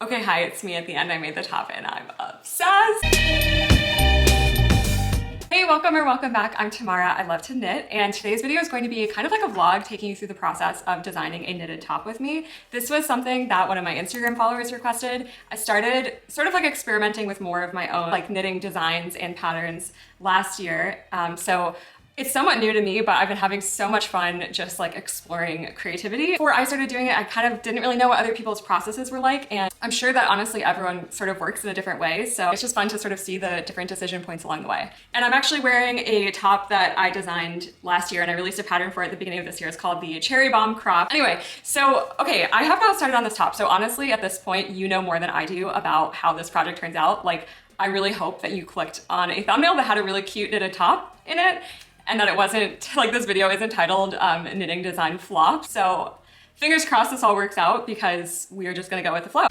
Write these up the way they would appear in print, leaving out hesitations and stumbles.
Okay, hi, it's me at the end. I made the top and I'm obsessed. Hey, welcome back. I'm Tamara. I love to knit, and today's video is going to be kind of like a vlog taking you through the process of designing a knitted top with me. This was something that one of my Instagram followers requested. I started sort of like experimenting with more of my own like knitting designs and patterns last year. So it's somewhat new to me, but I've been having so much fun just like exploring creativity. Before I started doing it, I kind of didn't really know what other people's processes were like, and I'm sure that honestly everyone sort of works in a different way, so it's just fun to sort of see the different decision points along the way. And I'm actually wearing a top that I designed last year, and I released a pattern for it at the beginning of this year. It's called the Cherry Bomb Crop. Anyway, so okay, I have not started on this top, so honestly at this point you know more than I do about how this project turns out. Like, I really hope that you clicked on a thumbnail that had a really cute knitted top in it, and that it wasn't, like, this video isn't titled knitting design flop. So fingers crossed this all works out, because we are just gonna go with the flow.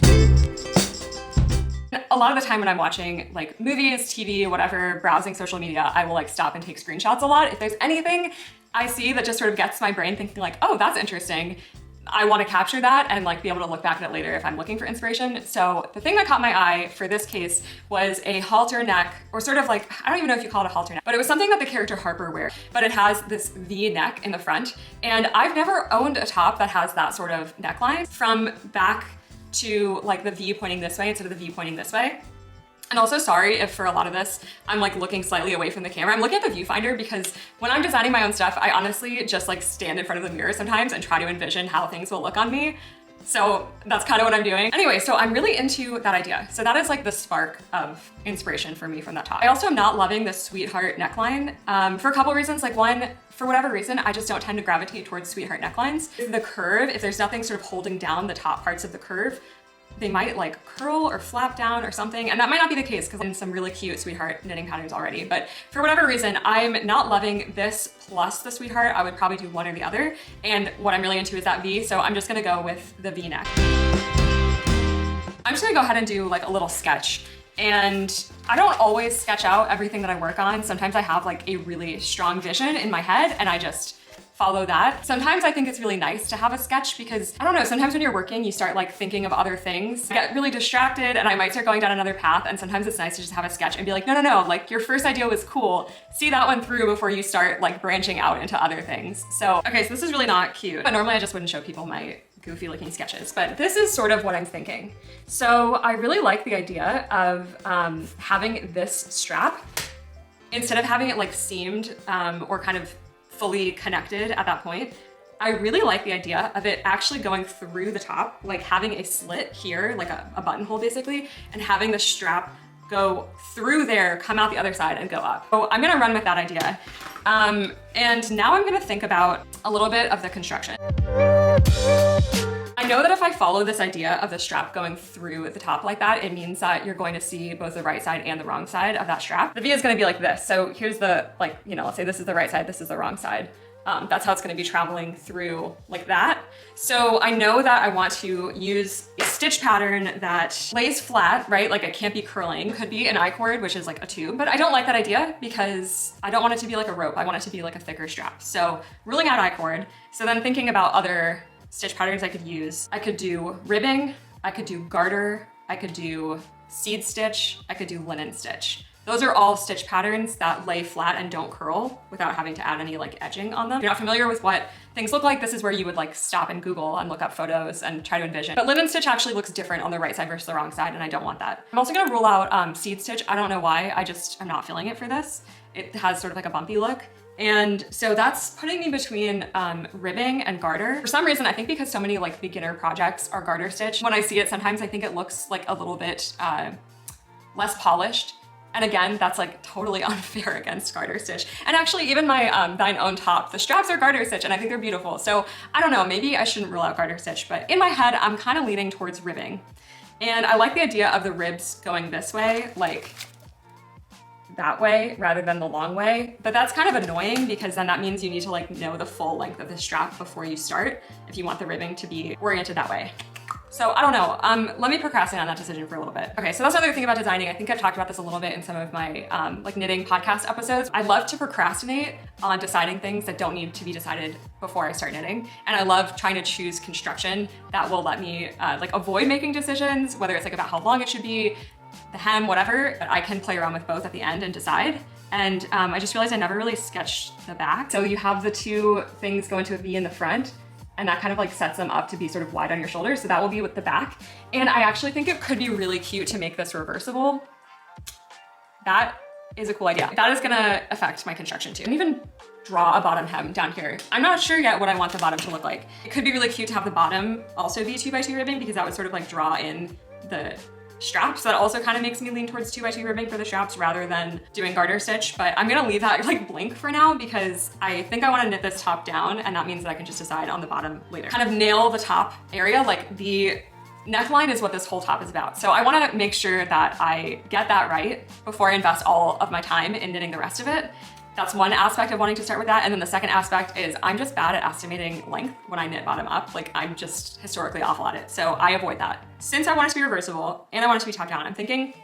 A lot of the time when I'm watching like movies, TV, whatever, browsing social media, I will like stop and take screenshots a lot. If there's anything I see that just sort of gets my brain thinking like, oh, that's interesting, I want to capture that and like be able to look back at it later if I'm looking for inspiration. So the thing that caught my eye for this case was a halter neck, or sort of like, I don't even know if you call it a halter neck, but it was something that the character Harper wears, but it has this V neck in the front. And I've never owned a top that has that sort of neckline from back to like the V pointing this way instead of the V pointing this way. And also, sorry if for a lot of this, I'm like looking slightly away from the camera. I'm looking at the viewfinder because when I'm designing my own stuff, I honestly just like stand in front of the mirror sometimes and try to envision how things will look on me. So that's kind of what I'm doing. Anyway, so I'm really into that idea. So that is like the spark of inspiration for me from that top. I also am not loving the sweetheart neckline for a couple reasons. Like, one, for whatever reason, I just don't tend to gravitate towards sweetheart necklines. The curve, if there's nothing sort of holding down the top parts of the curve, they might like curl or flap down or something. And that might not be the case because I'm in some really cute sweetheart knitting patterns already. But for whatever reason, I'm not loving this plus the sweetheart. I would probably do one or the other. And what I'm really into is that V. So I'm just gonna go with the V neck. I'm just gonna go ahead and do like a little sketch. And I don't always sketch out everything that I work on. Sometimes I have like a really strong vision in my head and I just follow that. Sometimes I think it's really nice to have a sketch because, I don't know, sometimes when you're working, you start like thinking of other things. I get really distracted and I might start going down another path, and sometimes it's nice to just have a sketch and be like, no, like your first idea was cool. See that one through before you start like branching out into other things. So, okay, so this is really not cute, but normally I just wouldn't show people my goofy looking sketches, but this is sort of what I'm thinking. So I really like the idea of having this strap, instead of having it like seamed or kind of fully connected at that point. I really like the idea of it actually going through the top, like having a slit here, like a buttonhole basically, and having the strap go through there, come out the other side and go up. So I'm gonna run with that idea. And now I'm gonna think about a little bit of the construction. I know that if I follow this idea of the strap going through the top like that, it means that you're going to see both the right side and the wrong side of that strap. The V is gonna be like this. So here's the, like, you know, let's say this is the right side, this is the wrong side. That's how it's gonna be traveling through like that. So I know that I want to use a stitch pattern that lays flat, right? Like it can't be curling. Could be an I-cord, which is like a tube, but I don't like that idea because I don't want it to be like a rope. I want it to be like a thicker strap. So ruling out I-cord. So then thinking about other stitch patterns I could use. I could do ribbing, I could do garter, I could do seed stitch, I could do linen stitch. Those are all stitch patterns that lay flat and don't curl without having to add any like edging on them. If you're not familiar with what things look like, this is where you would like stop and Google and look up photos and try to envision. But linen stitch actually looks different on the right side versus the wrong side, and I don't want that. I'm also gonna rule out seed stitch. I don't know why, I'm not feeling it for this. It has sort of like a bumpy look. And so that's putting me between ribbing and garter. For some reason, I think because so many like beginner projects are garter stitch, when I see it, sometimes I think it looks like a little bit less polished. And again, that's like totally unfair against garter stitch. And actually even my Thine Own top, the straps are garter stitch and I think they're beautiful. So I don't know, maybe I shouldn't rule out garter stitch, but in my head, I'm kind of leaning towards ribbing. And I like the idea of the ribs going this way, like that way rather than the long way. But that's kind of annoying because then that means you need to like know the full length of the strap before you start if you want the ribbing to be oriented that way. So I don't know, let me procrastinate on that decision for a little bit. Okay, so that's another thing about designing. I think I've talked about this a little bit in some of my like knitting podcast episodes. I love to procrastinate on deciding things that don't need to be decided before I start knitting. And I love trying to choose construction that will let me like avoid making decisions, whether it's like about how long it should be, the hem, whatever, but I can play around with both at the end and decide. And I just realized I never really sketched the back. So you have the two things go into a V in the front, and that kind of like sets them up to be sort of wide on your shoulders. So that will be with the back. And I actually think it could be really cute to make this reversible. That is a cool idea. That is gonna affect my construction too. I can even draw a bottom hem down here. I'm not sure yet what I want the bottom to look like. It could be really cute to have the bottom also be 2x2 ribbing, because that would sort of like draw in the straps. That also kind of makes me lean towards 2x2 ribbing for the straps rather than doing garter stitch, but I'm gonna leave that like blank for now because I think I wanna knit this top down, and that means that I can just decide on the bottom later. Kind of nail the top area, like the neckline is what this whole top is about. So I wanna make sure that I get that right before I invest all of my time in knitting the rest of it. That's one aspect of wanting to start with that. And then the second aspect is I'm just bad at estimating length when I knit bottom up. Like I'm just historically awful at it. So I avoid that. Since I want it to be reversible and I want it to be top down, I'm thinking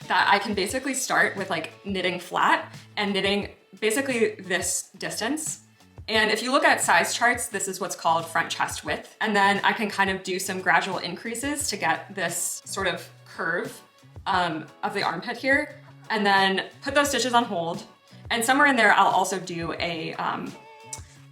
that I can basically start with like knitting flat and knitting basically this distance. And if you look at size charts, this is what's called front chest width. And then I can kind of do some gradual increases to get this sort of curve of the armpit here, and then put those stitches on hold. And somewhere in there, I'll also do a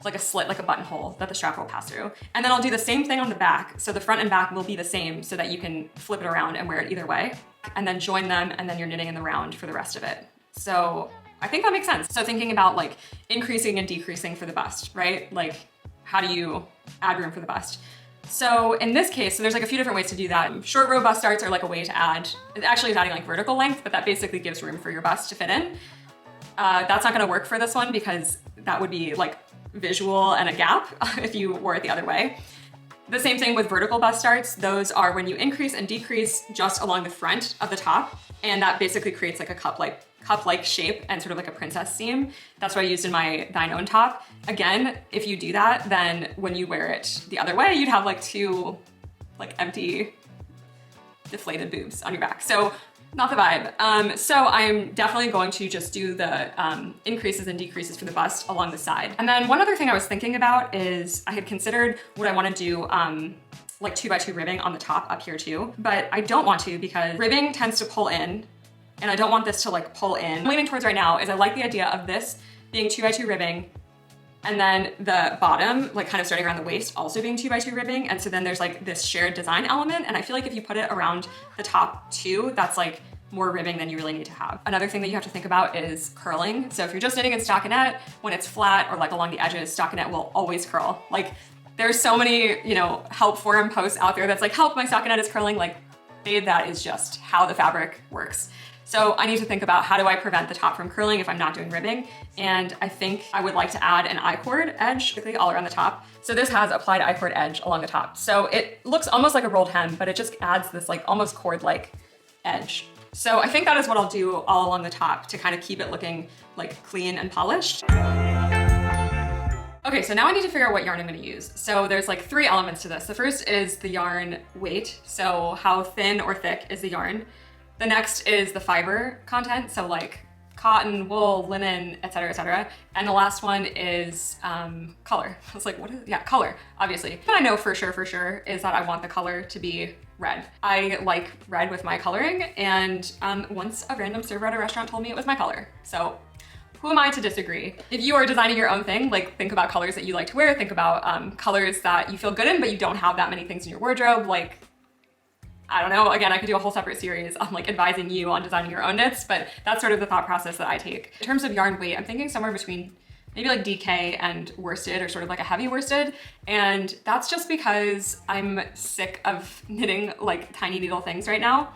like a slit, like a buttonhole that the strap will pass through. And then I'll do the same thing on the back. So the front and back will be the same so that you can flip it around and wear it either way. And then join them, and then you're knitting in the round for the rest of it. So I think that makes sense. So thinking about like increasing and decreasing for the bust, right? Like how do you add room for the bust? So in this case, so there's like a few different ways to do that. Short row bust darts are like a way to add, it actually is adding like vertical length, but that basically gives room for your bust to fit in. That's not gonna work for this one because that would be like visual and a gap if you wore it the other way. The same thing with vertical bust darts. Those are when you increase and decrease just along the front of the top, and that basically creates like a cup-like shape and sort of like a princess seam. That's what I used in my Thine Own top. Again, if you do that, then when you wear it the other way, you'd have like two like empty deflated boobs on your back. So not the vibe. So I'm definitely going to just do the increases and decreases for the bust along the side. And then one other thing I was thinking about is I had considered would I want to do like 2x2 ribbing on the top up here too, but I don't want to because ribbing tends to pull in, and I don't want this to like pull in. What I'm leaning towards right now is I like the idea of this being 2x2 ribbing, and then the bottom, like kind of starting around the waist, also being 2x2 ribbing. And so then there's like this shared design element. And I feel like if you put it around the top too, that's like more ribbing than you really need to have. Another thing that you have to think about is curling. So if you're just knitting in stockinette, when it's flat or like along the edges, stockinette will always curl. Like there's so many, you know, help forum posts out there that's like, help, my stockinette is curling. Like, babe, that is just how the fabric works. So I need to think about how do I prevent the top from curling if I'm not doing ribbing. And I think I would like to add an I-cord edge all around the top. So this has applied I-cord edge along the top. So it looks almost like a rolled hem, but it just adds this like almost cord-like edge. So I think that is what I'll do all along the top to kind of keep it looking like clean and polished. Okay, so now I need to figure out what yarn I'm gonna use. So there's like three elements to this. The first is the yarn weight. So how thin or thick is the yarn? The next is the fiber content, so like cotton, wool, linen, etc., etc. And the last one is color. I was like, what is, yeah, color, obviously. What I know for sure is that I want the color to be red. I like red with my coloring, and once a random server at a restaurant told me it was my color. So who am I to disagree? If you are designing your own thing, like think about colors that you like to wear, think about colors that you feel good in, but you don't have that many things in your wardrobe, like, I don't know, again, I could do a whole separate series on like advising you on designing your own knits, but that's sort of the thought process that I take. In terms of yarn weight, I'm thinking somewhere between maybe like DK and worsted, or sort of like a heavy worsted. And that's just because I'm sick of knitting like tiny needle things right now.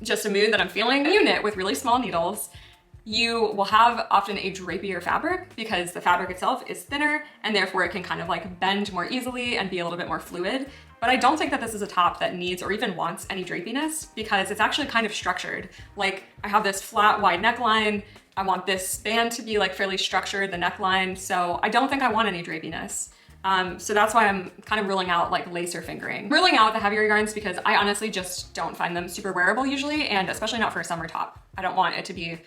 Just a mood that I'm feeling. When you knit with really small needles, you will have often a drapier fabric because the fabric itself is thinner, and therefore it can kind of like bend more easily and be a little bit more fluid. But I don't think that this is a top that needs or even wants any drapiness because it's actually kind of structured. Like I have this flat wide neckline. I want this band to be like fairly structured, the neckline. So I don't think I want any drapiness. So that's why I'm kind of ruling out like lace or fingering. Ruling out the heavier yarns because I honestly just don't find them super wearable usually, and especially not for a summer top. I don't want it to be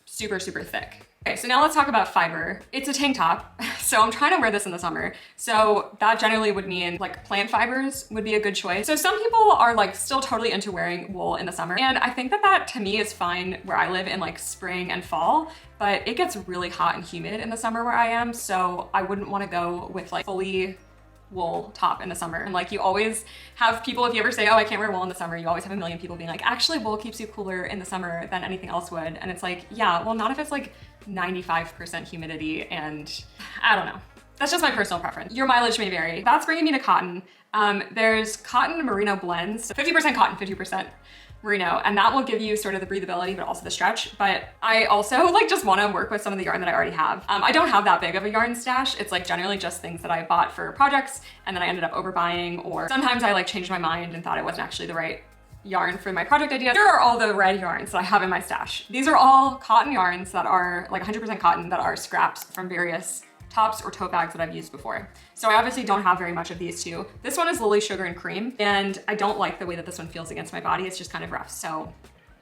super, super thick. Okay, so now let's talk about fiber. It's a tank top, so I'm trying to wear this in the summer. So that generally would mean like plant fibers would be a good choice. So some people are like still totally into wearing wool in the summer. And I think that that to me is fine where I live in like spring and fall, but it gets really hot and humid in the summer where I am. So I wouldn't want to go with like fully wool top in the summer. And like you always have people, if you ever say, oh, I can't wear wool in the summer, you always have a million people being like, actually wool keeps you cooler in the summer than anything else would. And it's like, yeah, well, not if it's like 95% humidity, and I don't know. That's just my personal preference. Your mileage may vary. That's bringing me to cotton. There's cotton merino blends, so 50% cotton, 50% merino, and that will give you sort of the breathability, but also the stretch. But I also like just want to work with some of the yarn that I already have. I don't have that big of a yarn stash. It's like generally just things that I bought for projects and then I ended up overbuying, or sometimes I like changed my mind and thought it wasn't actually the right yarn for my project idea. Here are all the red yarns that I have in my stash. These are all cotton yarns that are like 100% cotton that are scraps from various tops or tote bags that I've used before. So I obviously don't have very much of these two. This one is Lily Sugar and Cream, and I don't like the way that this one feels against my body. It's just kind of rough. So,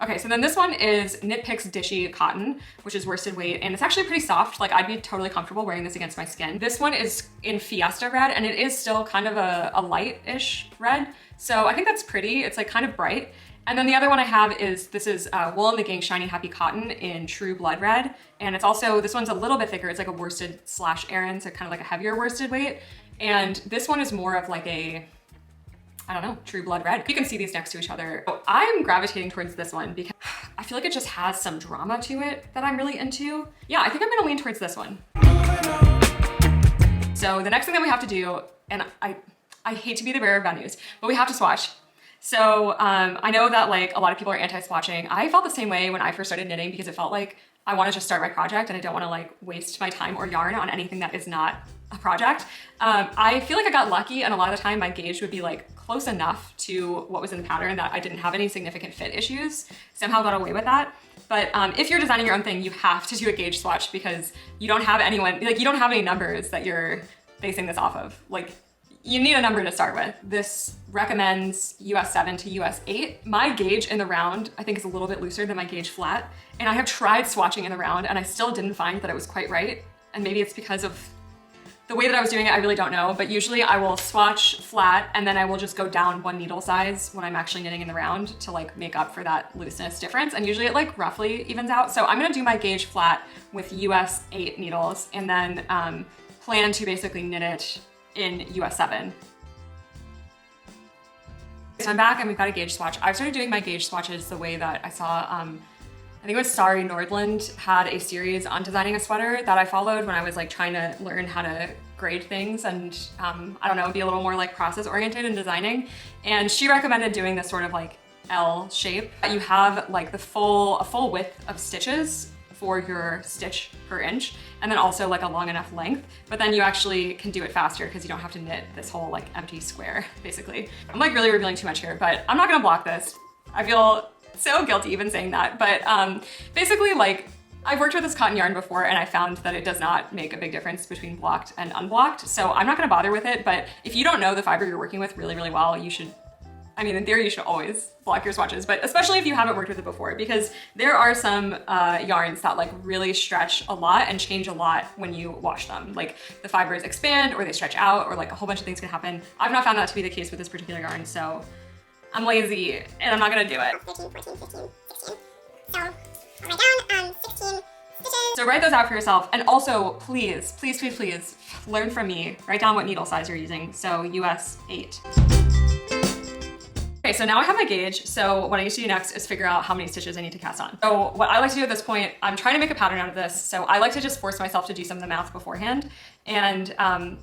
okay, so then this one is Knit Picks Dishy Cotton, which is worsted weight, and it's actually pretty soft. Like I'd be totally comfortable wearing this against my skin. This one is in Fiesta Red, and it is still kind of a light-ish red. So I think that's pretty. It's like kind of bright. And then the other one I have is, this is Wool and the Gang Shiny Happy Cotton in True Blood Red. And it's also, this one's a little bit thicker. It's like a worsted / Aran, so kind of like a heavier worsted weight. And this one is more of like a, I don't know, True Blood Red. You can see these next to each other. So I'm gravitating towards this one because I feel like it just has some drama to it that I'm really into. Yeah, I think I'm gonna lean towards this one. So the next thing that we have to do, and I hate to be the bearer of bad news, but we have to swatch. So I know that like a lot of people are anti-swatching. I felt the same way when I first started knitting because it felt like I want to just start my project and I don't want to like waste my time or yarn on anything that is not a project. I feel like I got lucky, and a lot of the time my gauge would be like close enough to what was in the pattern that I didn't have any significant fit issues. Somehow got away with that. But if you're designing your own thing, you have to do a gauge swatch because you don't have anyone, like you don't have any numbers that you're basing this off of. Like, you need a number to start with. This recommends US 7 to US 8. My gauge in the round, I think is a little bit looser than my gauge flat. And I have tried swatching in the round and I still didn't find that it was quite right. And maybe it's because of the way that I was doing it, I really don't know. But usually I will swatch flat and then I will just go down one needle size when I'm actually knitting in the round to like make up for that looseness difference. And usually it like roughly evens out. So I'm gonna do my gauge flat with US 8 needles and then plan to basically knit it in US 7. So I'm back and we've got a gauge swatch. I've started doing my gauge swatches the way that I saw, I think it was Sari Nordland had a series on designing a sweater that I followed when I was like trying to learn how to grade things and I don't know, be a little more like process oriented in designing. And she recommended doing this sort of like L shape. You have like a full width of stitches for your stitch per inch, and then also like a long enough length, but then you actually can do it faster because you don't have to knit this whole like empty square, basically. I'm like really revealing too much here, but I'm not gonna block this. I feel so guilty even saying that, but basically like I've worked with this cotton yarn before and I found that it does not make a big difference between blocked and unblocked, so I'm not gonna bother with it, but if you don't know the fiber you're working with really, really well, you should, I mean, in theory, you should always block your swatches, but especially if you haven't worked with it before, because there are some yarns that like really stretch a lot and change a lot when you wash them. Like the fibers expand or they stretch out or like a whole bunch of things can happen. I've not found that to be the case with this particular yarn, so I'm lazy and I'm not gonna do it. 13, 14, 15, 16. So I'll write down 16 stitches. So write those out for yourself, and also please, please, please, please learn from me. Write down what needle size you're using, so US 8. Okay, so now I have my gauge, so what I need to do next is figure out how many stitches I need to cast on. So what I like to do at this point, I'm trying to make a pattern out of this, so I like to just force myself to do some of the math beforehand, and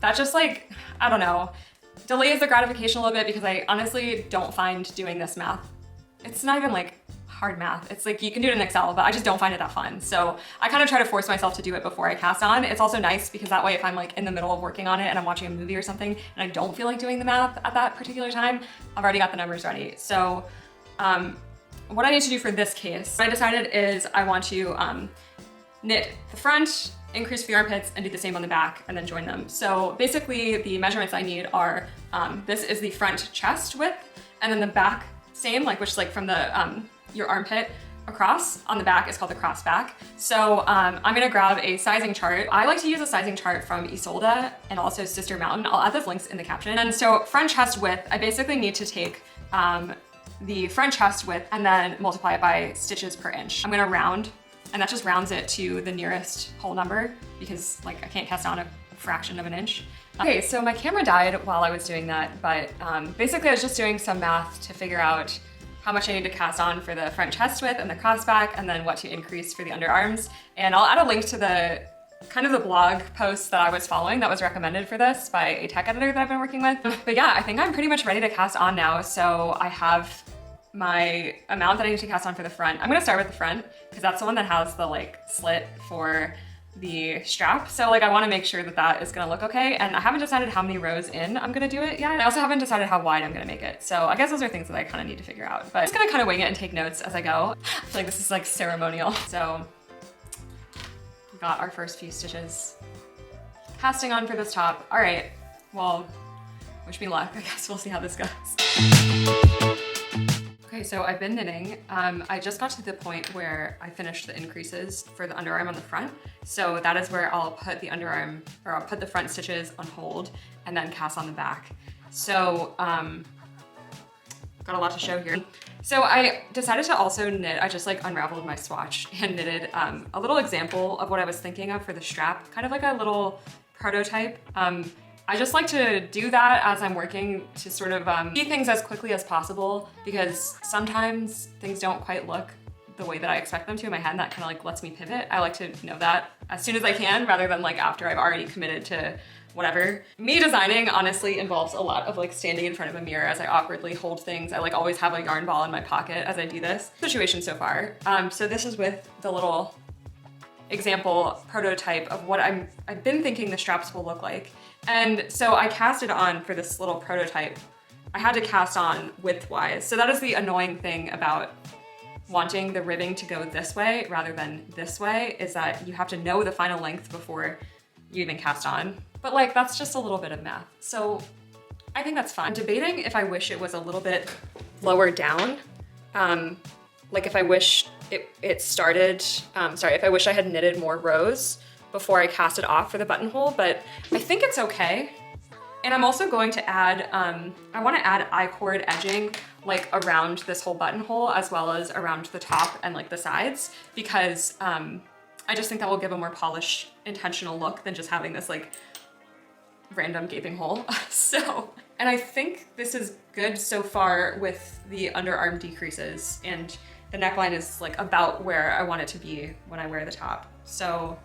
that just like, I don't know, delays the gratification a little bit because I honestly don't find doing this math. It's not even like hard math. It's like you can do it in Excel, but I just don't find it that fun. So I kind of try to force myself to do it before I cast on. It's also nice because that way if I'm like in the middle of working on it and I'm watching a movie or something and I don't feel like doing the math at that particular time, I've already got the numbers ready. So what I need to do for this case, what I decided is I want to knit the front increase the armpits and do the same on the back and then join them. So basically the measurements I need are, this is the front chest width, and then the back same, like which is like from the your armpit across on the back is called the cross back. So I'm gonna grab a sizing chart. I like to use a sizing chart from Isolde and also Sister Mountain. I'll add those links in the caption. And so front chest width, I basically need to take the front chest width and then multiply it by stitches per inch. I'm gonna round, and that just rounds it to the nearest whole number because like I can't cast on a fraction of an inch. Okay, so my camera died while I was doing that, but basically I was just doing some math to figure out how much I need to cast on for the front chest width and the cross back, and then what to increase for the underarms. And I'll add a link to the kind of the blog post that I was following that was recommended for this by a tech editor that I've been working with. But yeah, I think I'm pretty much ready to cast on now. So I have my amount that I need to cast on for the front. I'm gonna start with the front because that's the one that has the like slit for the strap. So like I wanna make sure that that is gonna look okay. And I haven't decided how many rows in I'm gonna do it yet. I also haven't decided how wide I'm gonna make it. So I guess those are things that I kind of need to figure out. But I'm just gonna kind of wing it and take notes as I go. I feel like this is like ceremonial. So we got our first few stitches casting on for this top. All right, well, wish me luck. I guess we'll see how this goes. Okay, so I've been knitting. I just got to the point where I finished the increases for the underarm on the front. So that is where I'll put the underarm, or I'll put the front stitches on hold and then cast on the back. So, got a lot to show here. So I decided to also knit, I just like unraveled my swatch and knitted a little example of what I was thinking of for the strap, kind of like a little prototype. I just like to do that as I'm working to sort of see things as quickly as possible, because sometimes things don't quite look the way that I expect them to in my head, and that kind of like lets me pivot. I like to know that as soon as I can rather than like after I've already committed to whatever. Me designing honestly involves a lot of like standing in front of a mirror as I awkwardly hold things. I like always have a yarn ball in my pocket as I do this situation so far. So this is with the little example prototype of what I've been thinking the straps will look like. And so I cast it on for this little prototype. I had to cast on width-wise. So that is the annoying thing about wanting the ribbing to go this way rather than this way, is that you have to know the final length before you even cast on. But like, that's just a little bit of math. So I think that's fine. I'm debating if I wish it was a little bit lower down. Like if I wish it started, if I wish I had knitted more rows before I cast it off for the buttonhole, but I think it's okay. And I'm also going to add, I wanna add I-cord edging like around this whole buttonhole as well as around the top and like the sides, because I just think that will give a more polished, intentional look than just having this like random gaping hole. So, and I think this is good so far with the underarm decreases, and the neckline is like about where I want it to be when I wear the top. So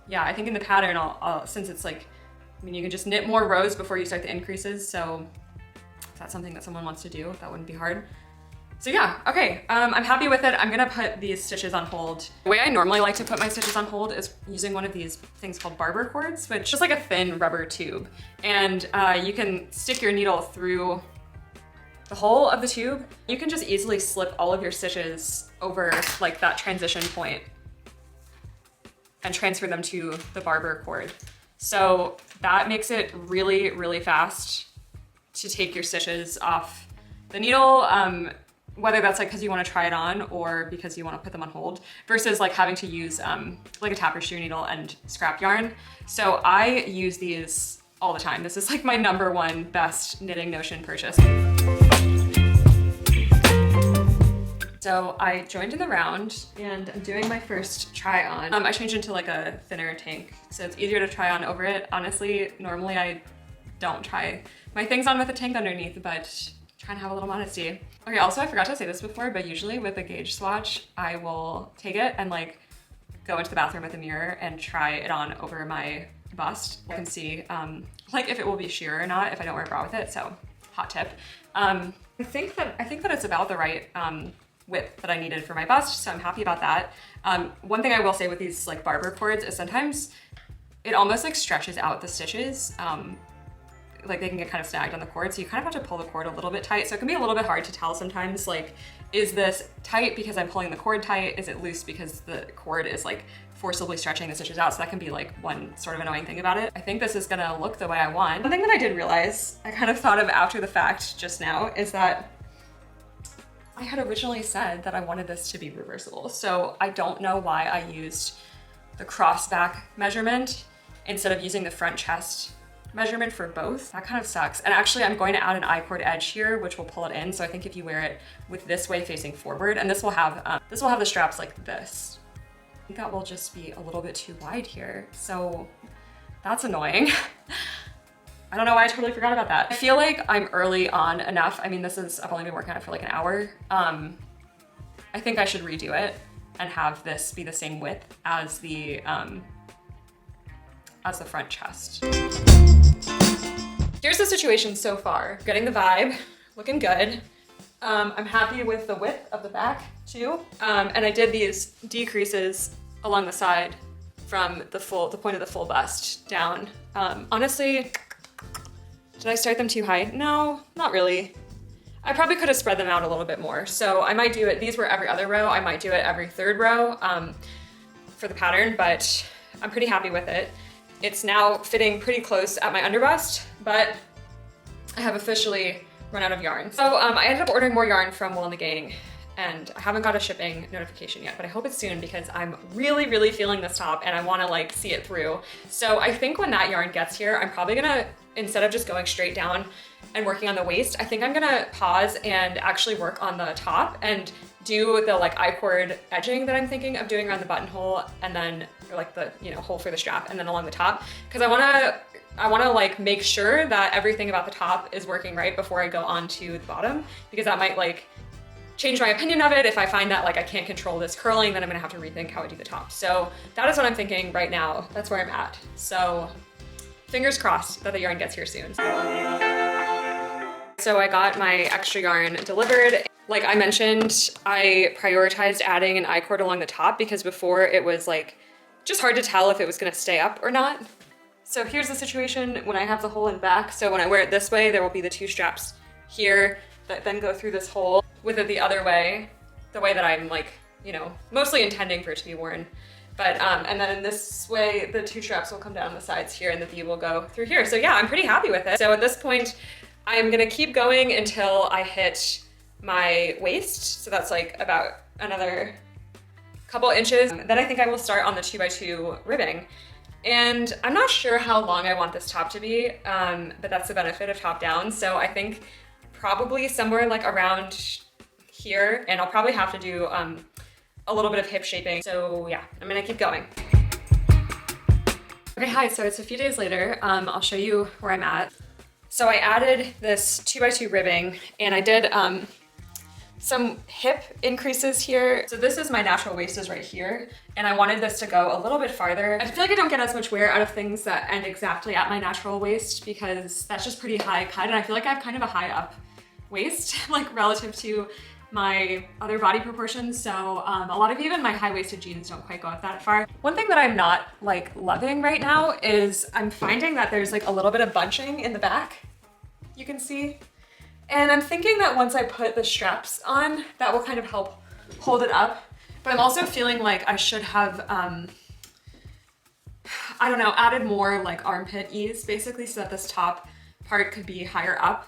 yeah, I think in the pattern, I'll since it's like, I mean, you can just knit more rows before you start the increases. So if that's something that someone wants to do, that wouldn't be hard. So yeah, okay, I'm happy with it. I'm gonna put these stitches on hold. The way I normally like to put my stitches on hold is using one of these things called barber cords, which is like a thin rubber tube. And you can stick your needle through the hole of the tube. You can just easily slip all of your stitches over like that transition point and transfer them to the barber cord. So that makes it really, really fast to take your stitches off the needle, whether that's like because you want to try it on or because you want to put them on hold, versus like having to use like a tapestry needle and scrap yarn. So I use these all the time. This is like my #1 best knitting Notion purchase. So I joined in the round and I'm doing my first try on. I changed into like a thinner tank, so it's easier to try on over it. Honestly, normally I don't try my things on with a tank underneath, but trying to have a little modesty. Okay, also I forgot to say this before, but usually with a gauge swatch, I will take it and like go into the bathroom with a mirror and try it on over my bust. You can see like if it will be sheer or not if I don't wear a bra with it, so hot tip. I think that it's about the right width that I needed for my bust, so I'm happy about that. One thing I will say with these like barber cords is sometimes it almost like stretches out the stitches. like they can get kind of snagged on the cord. So you kind of have to pull the cord a little bit tight. So it can be a little bit hard to tell sometimes, like, is this tight because I'm pulling the cord tight? Is it loose because the cord is like forcibly stretching the stitches out? So that can be like one sort of annoying thing about it. I think this is gonna look the way I want. One thing that I did realize, I kind of thought of after the fact just now, is that I had originally said that I wanted this to be reversible. So I don't know why I used the cross back measurement instead of using the front chest measurement for both. That kind of sucks. And actually I'm going to add an I-cord edge here, which will pull it in. So I think if you wear it with this way facing forward, and this will have the straps like this. I think that will just be a little bit too wide here. So that's annoying. I don't know why I totally forgot about that. I feel like I'm early on enough. I mean, I've only been working on it for like an hour. I think I should redo it and have this be the same width as the front chest. Here's the situation so far. Getting the vibe, looking good. I'm happy with the width of the back too. And I did these decreases along the side from the point of the full bust down. Honestly, did I start them too high? No, not really. I probably could have spread them out a little bit more. So I might do it, these were every other row. I might do it every third row for the pattern, but I'm pretty happy with it. It's now fitting pretty close at my underbust, but I have officially run out of yarn. So I ended up ordering more yarn from Wool and the Gang, and I haven't got a shipping notification yet, but I hope it's soon because I'm really, really feeling this top and I wanna like see it through. So I think when that yarn gets here, I'm probably gonna, instead of just going straight down and working on the waist, I think I'm gonna pause and actually work on the top and do the like I-cord edging that I'm thinking of doing around the buttonhole, and then or like the hole for the strap, and then along the top, because I wanna like make sure that everything about the top is working right before I go on to the bottom, because that might like change my opinion of it. If I find that like I can't control this curling, then I'm gonna have to rethink how I do the top. So that is what I'm thinking right now. That's where I'm at. So fingers crossed that the yarn gets here soon. So I got my extra yarn delivered. Like I mentioned, I prioritized adding an I-cord along the top because before it was like just hard to tell if it was gonna stay up or not. So here's the situation when I have the hole in back. So when I wear it this way, there will be the two straps here that then go through this hole. With it the other way, the way that I'm like, mostly intending for it to be worn. But, and then in this way, the two straps will come down the sides here and the V will go through here. So yeah, I'm pretty happy with it. So at this point, I'm gonna keep going until I hit my waist. So that's like about another couple inches. Then I think I will start on the 2x2 ribbing. And I'm not sure how long I want this top to be, but that's the benefit of top down. So I think probably somewhere like around here, and I'll probably have to do a little bit of hip shaping. So yeah, I'm gonna keep going. Okay, hi, so it's a few days later. I'll show you where I'm at. So I added this 2x2 ribbing, and I did some hip increases here. So this is my natural waist is right here, and I wanted this to go a little bit farther. I feel like I don't get as much wear out of things that end exactly at my natural waist because that's just pretty high cut, and I feel like I have kind of a high up waist, like relative to my other body proportions. So a lot of even my high-waisted jeans don't quite go up that far. One thing that I'm not like loving right now is I'm finding that there's like a little bit of bunching in the back, you can see. And I'm thinking that once I put the straps on, that will kind of help hold it up. But I'm also feeling like I should have, I don't know, added more like armpit ease basically so that this top part could be higher up.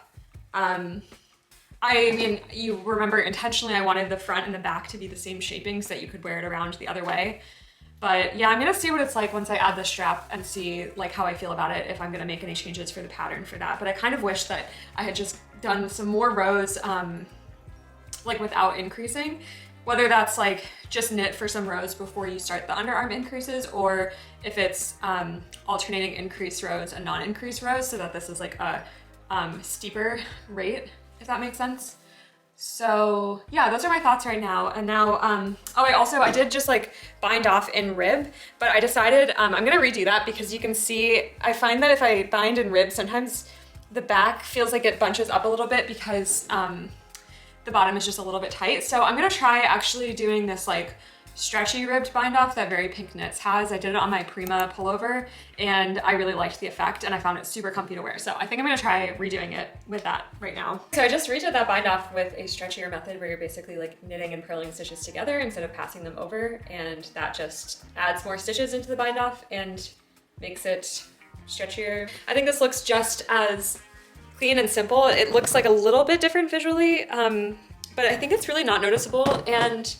I mean, you remember intentionally I wanted the front and the back to be the same shaping so that you could wear it around the other way. But yeah, I'm gonna see what it's like once I add the strap and see like how I feel about it, if I'm gonna make any changes for the pattern for that. But I kind of wish that I had just done some more rows like without increasing, whether that's like just knit for some rows before you start the underarm increases, or if it's alternating increase rows and non-increase rows so that this is like a steeper rate, if that makes sense. So yeah, those are my thoughts right now. And now, I did just like bind off in rib, but I decided I'm gonna redo that because you can see, I find that if I bind in rib, sometimes the back feels like it bunches up a little bit because the bottom is just a little bit tight. So I'm gonna try actually doing this like stretchy ribbed bind off that Very Pink Knits has. I did it on my Prima pullover and I really liked the effect and I found it super comfy to wear. So I think I'm gonna try redoing it with that right now. So I just redid that bind off with a stretchier method where you're basically like knitting and purling stitches together instead of passing them over, and that just adds more stitches into the bind off and makes it stretchier. I think this looks just as clean and simple. It looks like a little bit different visually, but I think it's really not noticeable, and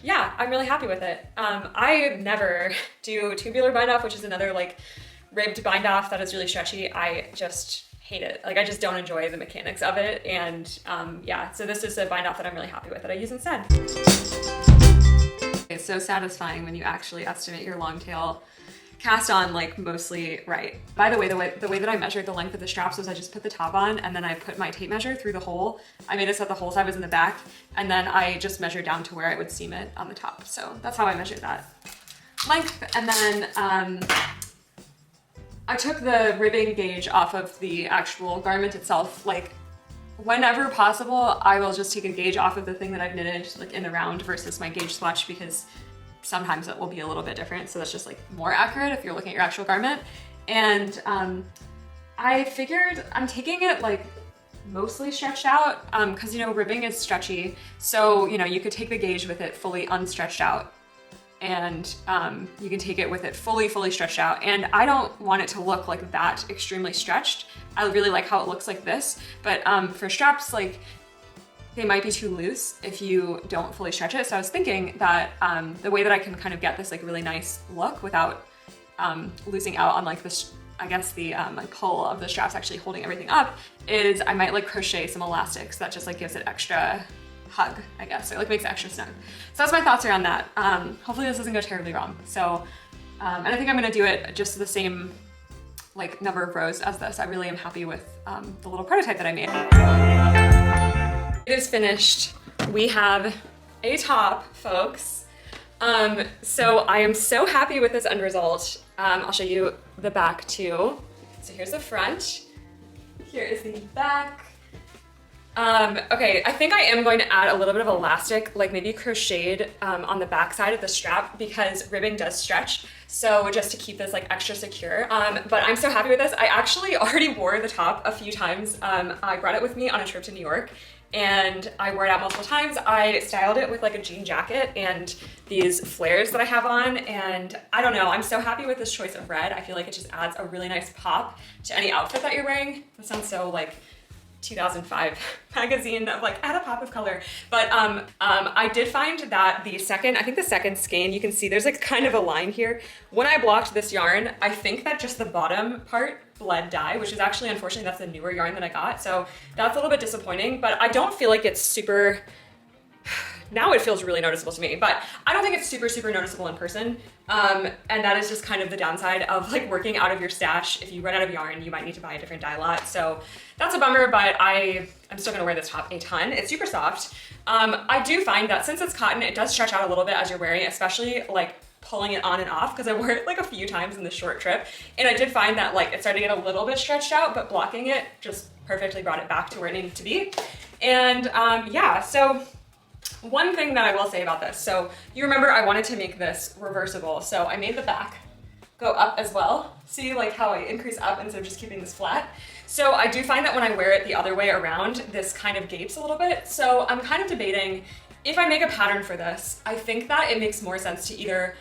yeah, I'm really happy with it. I never do tubular bind off, which is another like ribbed bind off that is really stretchy. I just hate it. Like I just don't enjoy the mechanics of it. And yeah, so this is a bind off that I'm really happy with that I use instead. It's so satisfying when you actually estimate your long tail cast on like mostly right. By the way, the way that I measured the length of the straps was I just put the top on and then I put my tape measure through the hole. I made it so that the hole side was in the back, and then I just measured down to where I would seam it on the top. So that's how I measured that length. And then I took the ribbing gauge off of the actual garment itself. Like whenever possible, I will just take a gauge off of the thing that I've knitted like in the round versus my gauge swatch, because sometimes it will be a little bit different. So that's just like more accurate if you're looking at your actual garment. And I figured I'm taking it like mostly stretched out because you know, ribbing is stretchy. So, you know, you could take the gauge with it fully unstretched out, and you can take it with it fully stretched out. And I don't want it to look like that extremely stretched. I really like how it looks like this, but for straps, like they might be too loose if you don't fully stretch it. So I was thinking that the way that I can kind of get this like really nice look without losing out on like this, I guess the like pull of the straps actually holding everything up, is I might like crochet some elastics that just like gives it extra hug, I guess. So it like makes it extra snug. So that's my thoughts around that. Hopefully this doesn't go terribly wrong. So, and I think I'm gonna do it just the same like number of rows as this. I really am happy with the little prototype that I made. It is finished. We have a top, folks. So I am so happy with this end result. I'll show you the back too. So here's the front. Here is the back. Okay, I think I am going to add a little bit of elastic, like maybe crocheted on the back side of the strap, because ribbing does stretch. So just to keep this like extra secure. But I'm so happy with this. I actually already wore the top a few times. I brought it with me on a trip to New York and I wore it out multiple times. I styled it with like a jean jacket and these flares that I have on, and I don't know, I'm so happy with this choice of red. I feel like it just adds a really nice pop to any outfit that you're wearing. That sounds so like 2005 magazine of like add a pop of color. But I did find that the second skein, you can see there's like kind of a line here. When I blocked this yarn, I think that just the bottom part bled dye, which is actually, unfortunately, that's the newer yarn that I got. So that's a little bit disappointing, but I don't feel like it's super, now it feels really noticeable to me, but I don't think it's super noticeable in person. And that is just kind of the downside of like working out of your stash. If you run out of yarn, you might need to buy a different dye lot. So that's a bummer, but I'm still gonna wear this top a ton. It's super soft. I do find that since it's cotton, it does stretch out a little bit as you're wearing it, especially like pulling it on and off, because I wore it like a few times in this short trip. And I did find that like it started to get a little bit stretched out, but blocking it just perfectly brought it back to where it needed to be. And yeah, so one thing that I will say about this, so you remember I wanted to make this reversible, so I made the back go up as well. See like how I increase up instead of just keeping this flat? So I do find that when I wear it the other way around, this kind of gapes a little bit. So I'm kind of debating, if I make a pattern for this, I think that it makes more sense to either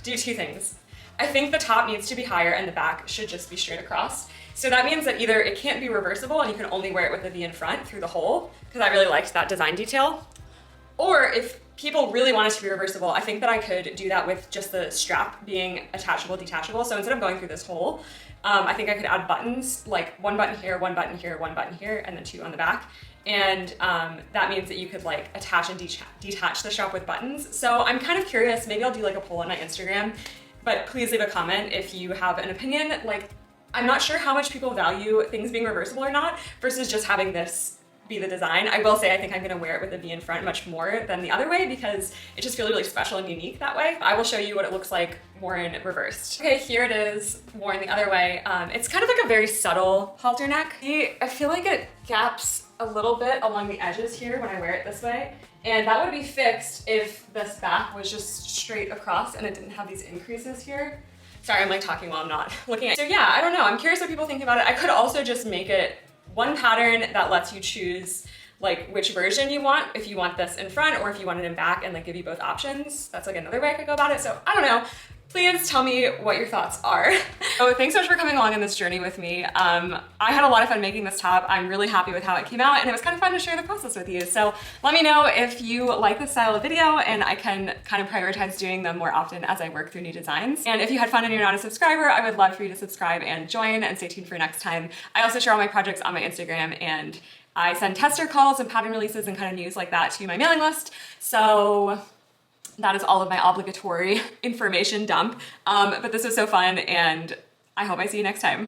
do two things. I think the top needs to be higher and the back should just be straight across. So that means that either it can't be reversible and you can only wear it with the V in front through the hole, because I really liked that design detail. Or if people really want it to be reversible, I think that I could do that with just the strap being attachable, detachable. So instead of going through this hole, I think I could add buttons, like one button here, one button here, one button here, and then two on the back. And that means that you could like attach and detach the strap with buttons. So I'm kind of curious, maybe I'll do like a poll on my Instagram, but please leave a comment if you have an opinion. Like, I'm not sure how much people value things being reversible or not versus just having this be the design. I will say I think I'm gonna wear it with a V in front much more than the other way because it just feels really special and unique that way. I will show you what it looks like worn reversed. Okay, here it is worn the other way. It's kind of like a very subtle halter neck. See, I feel like it gaps a little bit along the edges here when I wear it this way. And that would be fixed if this back was just straight across and it didn't have these increases here. Sorry, I'm like talking while I'm not looking at it. So yeah, I don't know. I'm curious what people think about it. I could also just make it one pattern that lets you choose like which version you want, if you want this in front or if you want it in back, and like give you both options. That's like another way I could go about it. So I don't know. Please tell me what your thoughts are. So thanks so much for coming along on this journey with me. I had a lot of fun making this top. I'm really happy with how it came out, and it was kind of fun to share the process with you. So let me know if you like this style of video, and I can kind of prioritize doing them more often as I work through new designs. And if you had fun and you're not a subscriber, I would love for you to subscribe and join, and stay tuned for next time. I also share all my projects on my Instagram, and I send tester calls and pattern releases and kind of news like that to my mailing list. So that is all of my obligatory information dump. But this was so fun, and I hope I see you next time.